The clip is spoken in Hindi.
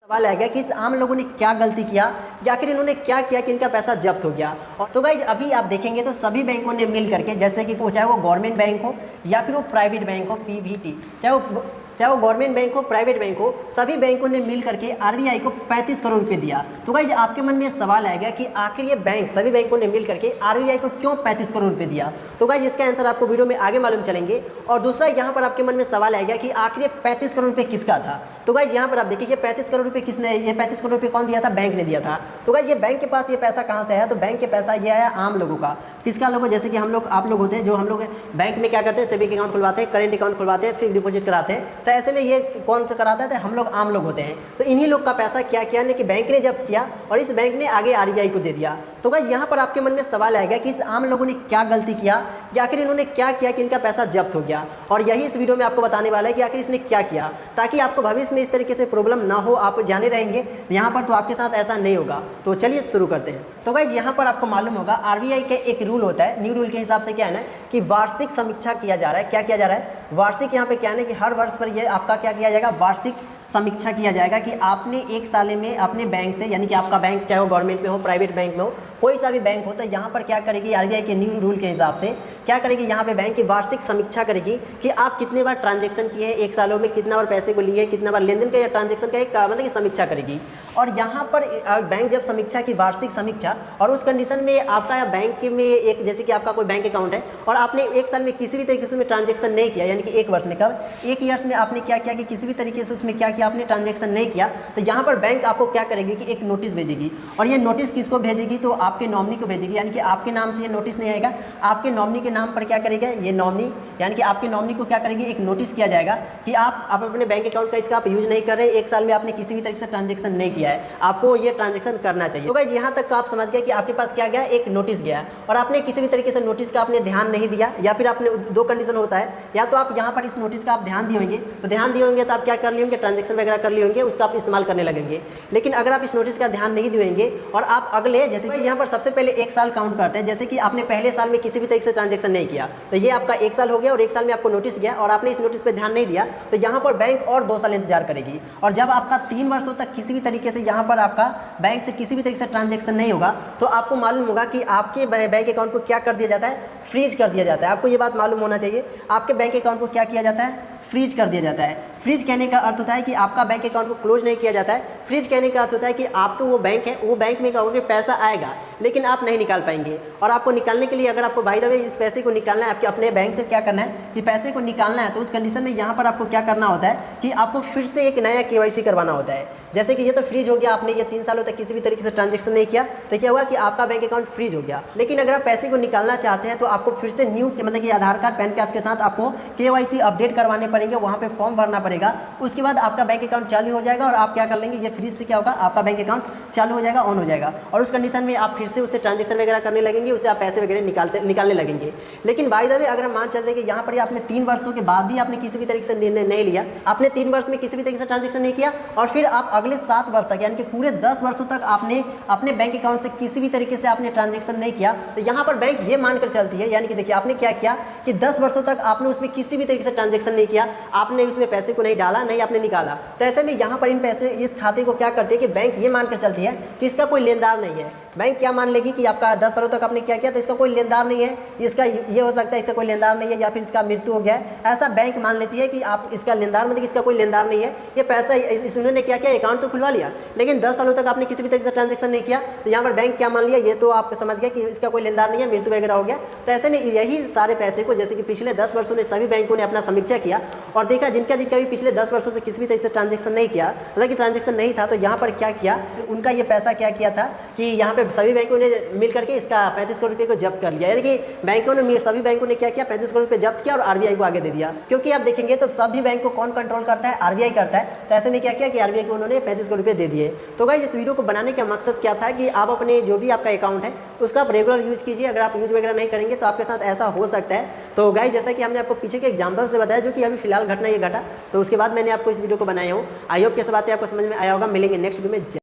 सवाल आएगा कि इस आम लोगों ने क्या गलती किया या फिर इन्होंने क्या किया कि इनका पैसा जब्त हो गया। और तो गाइज अभी आप देखेंगे तो सभी बैंकों ने मिल करके, जैसे कि चाहे वो गवर्नमेंट बैंक हो या फिर वो प्राइवेट बैंक हो, पीवीटी, चाहे वो गवर्नमेंट बैंक हो, प्राइवेट बैंक हो, सभी बैंकों ने मिल करके आरबीआई को 35 करोड़ रुपए दिया। तो गाइज आपके मन में सवाल आएगा कि आखिर ये बैंक, सभी बैंकों ने मिल करके आरबीआई को क्यों 35 करोड़ रुपए दिया। तो गाइज इसका आंसर आपको वीडियो में आगे मालूम चलेंगे। और दूसरा यहाँ पर आपके मन में सवाल आएगा कि आखिर ये 35 करोड़ रुपए किसका था। तो गाइज यहाँ पर आप देखिए, ये 35 करोड़ रुपए किसने, ये 35 करोड़ रुपए कौन दिया था? बैंक ने दिया था। तो गाइज ये बैंक के पास ये पैसा कहाँ से आया? तो बैंक के पैसा ये आया आम लोगों का। किसका? लोगों, जैसे कि हम लोग, आप लोग होते हैं, जो हम लोग बैंक में क्या करते हैं, सेविंग अकाउंट खुलवाते हैं, करेंट अकाउंट खुलवाते हैं, फिक्स डिपॉजिट कराते हैं। तो ऐसे में ये कौन कराता है? तो हम लोग आम लोग होते हैं। तो इन्हीं लोग का पैसा क्या किया कि बैंक ने जब्त किया और इस बैंक ने आगे आरबीआई को दे दिया। तो गाइज यहाँ पर आपके मन में सवाल आएगा कि इस आम लोगों ने क्या गलती किया या आखिर इन्होंने क्या किया कि इनका पैसा जब्त हो गया। और यही इस वीडियो में आपको बताने वाला है कि आखिर इसने क्या किया, ताकि आपको भविष्य में इस तरीके से प्रॉब्लम ना हो, आप जाने रहेंगे यहाँ पर, तो आपके साथ ऐसा नहीं होगा। तो चलिए शुरू करते हैं। तो गाइज यहाँ पर आपको मालूम होगा आरबीआई के एक रूल होता है, न्यू रूल के हिसाब से क्या है ना कि वार्षिक समीक्षा किया जा रहा है। क्या किया जा रहा है? वार्षिक। यहाँ पे क्या है ना कि हर वर्ष पर ये आपका क्या किया जाएगा? वार्षिक समीक्षा किया जाएगा कि आपने एक साल में अपने बैंक से, यानी कि आपका बैंक चाहे वो गवर्नमेंट में हो, प्राइवेट बैंक में हो, कोई सा भी बैंक हो, तो यहाँ पर क्या करेगी आरबीआई के न्यू रूल के हिसाब से क्या करेगी, यहाँ पे बैंक की वार्षिक समीक्षा करेगी कि आप कितने बार ट्रांजैक्शन किए हैं एक सालों में, कितना बार पैसे को लिए हैं, कितना बार लेन देन का या ट्रांजैक्शन का, एक मतलब की समीक्षा करेगी। और यहाँ पर बैंक जब समीक्षा की, वार्षिक समीक्षा, और उस कंडीशन में आपका बैंक में एक, जैसे कि आपका कोई बैंक अकाउंट है और आपने एक साल में किसी भी तरीके से उसमें ट्रांजैक्शन नहीं किया, यानी कि एक वर्ष में, कब? एक ईयर्स में आपने क्या किया कि किसी भी तरीके से उसमें क्या किया, आपने ट्रांजैक्शन नहीं किया, तो यहाँ पर बैंक आपको क्या करेगी कि एक नोटिस भेजेगी। और ये नोटिस किसको भेजेगी? तो आपके नॉमिनी को भेजेगी, यानी कि आपके नाम से ये नोटिस नहीं आएगा, आपके नॉमिनी के नाम पर क्या करेगा ये नॉमिनी, यानी कि आपके नॉमिनी को क्या करेगी, एक नोटिस किया जाएगा कि आप अपने बैंक अकाउंट का इसका आप यूज नहीं कर रहे, एक साल में आपने किसी भी तरीके से ट्रांजैक्शन नहीं किया है, आपको ये ट्रांजैक्शन करना चाहिए। तो गाइस यहाँ तक तो आप समझ गए कि आपके पास क्या गया, एक नोटिस गया, और आपने किसी भी तरीके से नोटिस का आपने ध्यान नहीं दिया, या फिर आपने दो कंडीशन होता है, या तो आप यहाँ पर इस नोटिस का आप ध्यान दिए होंगे, तो ध्यान दिए होंगे तो आप क्या कर लिए होंगे, ट्रांजैक्शन वगैरह कर लिए होंगे, उसका आप इस्तेमाल करने लगेंगे। लेकिन अगर आप इस नोटिस का ध्यान नहीं देंगे और आप अगले, जैसे कि यहाँ पर सबसे पहले एक साल काउंट करते हैं, जैसे कि आपने पहले साल में किसी भी तरीके से ट्रांजैक्शन नहीं किया, तो ये आपका एक साल हो गया, और एक साल में आपको नोटिस गया और आपने इस नोटिस पे ध्यान नहीं दिया, तो यहाँ पर बैंक और 2 साल इंतजार करेगी। और जब आपका 3 वर्षों तक किसी भी तरीके से यहाँ पर आपका बैंक से किसी भी तरीके से ट्रांजैक्शन नहीं होगा, तो आपको मालूम होगा कि आपके बैंक अकाउंट को क्या कर दिया जाता है, फ्रीज कर दिया जाता है। आपको ये बात मालूम होना चाहिए, आपके बैंक अकाउंट को क्या किया जाता है, फ्रीज कर दिया जाता है। फ्रीज कहने का अर्थ होता है कि आपका बैंक अकाउंट को क्लोज नहीं किया जाता है। फ्रीज कहने का अर्थ होता है कि आपको वो बैंक है, वो बैंक में क्या होगा कि पैसा आएगा लेकिन आप नहीं निकाल पाएंगे, और आपको निकालने के लिए, अगर आपको बाय द वे इस पैसे को निकालना है, आपके अपने बैंक से क्या करना है कि पैसे को निकालना है, तो उस कंडीशन में यहाँ पर आपको क्या करना होता है कि आपको फिर से एक नया केवाईसी करवाना होता है। जैसे कि ये तो फ्रीज हो गया, आपने ये 3 सालों तक किसी भी तरीके से ट्रांजैक्शन नहीं किया, तो क्या हुआ कि आपका बैंक अकाउंट फ्रीज हो गया। लेकिन अगर आप पैसे को निकालना चाहते हैं तो आपको फिर से न्यू, मतलब कि आधार कार्ड, पैन कार्ड के साथ आपको केवाईसी अपडेट करवाने पड़ेंगे, वहाँ पे फॉर्म भरना पड़ेगा। उसके बाद आपका बैंक अकाउंट चालू हो जाएगा और आप क्या कर लेंगे, ये फ्रीज से क्या होगा, आपका बैंक अकाउंट चालू हो जाएगा, ऑन हो जाएगा, और उस कंडीशन में आप फिर से उससे ट्रांजैक्शन वगैरह करने लगेंगे, उससे आप पैसे वगैरह निकालने लगेंगे। लेकिन बाय द वे अगर हम मान चलते हैं कि यहाँ पर आपने 3 वर्षों के बाद भी आपने किसी भी तरीके से निर्णय नहीं लिया, आपने 3 वर्ष में किसी भी तरीके से ट्रांजैक्शन नहीं किया, और फिर आप अगले 7 वर्ष तक, यानी कि पूरे 10 वर्षों तक आपने अपने बैंक अकाउंट से किसी भी तरीके से आपने ट्रांजैक्शन नहीं किया, तो यहाँ पर बैंक ये मानकर चलती है, यानी कि देखिए आपने क्या किया कि 10 वर्षों तक आपने उसमें किसी भी तरीके से ट्रांजैक्शन नहीं किया, आपने उसमें पैसे को नहीं डाला, नहीं आपने निकाला, तो ऐसे में यहाँ पर इन पैसे, इस खाते को क्या करते हैं कि बैंक ये मानकर चलती है कि इसका कोई लेनदार नहीं है। बैंक क्या मान लेगी कि आपका 10 सालों तक आपने क्या किया, तो इसका कोई लेनदार नहीं है, इसका ये हो सकता है इसका कोई लेनदार नहीं है, या फिर इसका मृत्यु हो गया है, ऐसा बैंक मान लेती है कि आप इसका लेनदार, मतलब इसका कोई लेनदार नहीं है, ये पैसा इन्होंने क्या किया, अकाउंट तो खुलवा लिया, लेकिन 10 सालों तक आपने किसी भी तरीके से ट्रांजैक्शन नहीं किया, तो यहाँ पर बैंक क्या मान लिया, ये तो आप समझ गए कि इसका कोई लेनदार नहीं है, मृत्यु वगैरह हो गया। तो ऐसे में यही सारे पैसे को, जैसे कि पिछले 10 वर्षों में सभी बैंकों ने अपना समीक्षा किया और देखा जिनका भी पिछले 10 वर्षों से किसी भी तरीके से ट्रांजैक्शन नहीं किया, मतलब कि ट्रांजैक्शन नहीं था, तो यहाँ पर क्या किया, उनका ये पैसा क्या किया था कि यहाँ पे सभी बैंकों ने मिल करके इसका 35 करोड़ रुपए को जब्त कर लिया, यानी कि सभी बैंकों ने क्या किया, 35 करोड़ रुपए जब्त किया और आरबीआई को आगे दे दिया। क्योंकि आप देखेंगे तो सभी बैंक को कौन कंट्रोल करता है, आरबीआई करता है, तो ऐसे में क्या किया कि आरबीआई को उन्होंने 35 करोड़ रुपए दे दिए। तो गाइस इस वीडियो को बनाने का मकसद क्या था कि आप अपने जो भी आपका अकाउंट है उसका आप रेगुलर यूज कीजिए। अगर आप यूज वगैरह नहीं करेंगे तो आपके साथ ऐसा हो सकता है। तो गाइस जैसा कि हमने आपको पीछे के एग्जाम्पल से बताया, जो कि अभी फिलहाल घटना ये घटा, तो उसके बाद मैंने आपको इस वीडियो को बनाया हूँ। आई होप कैसे बातें आपको समझ में आया होगा। मिलेंगे नेक्स्ट वीडियो में।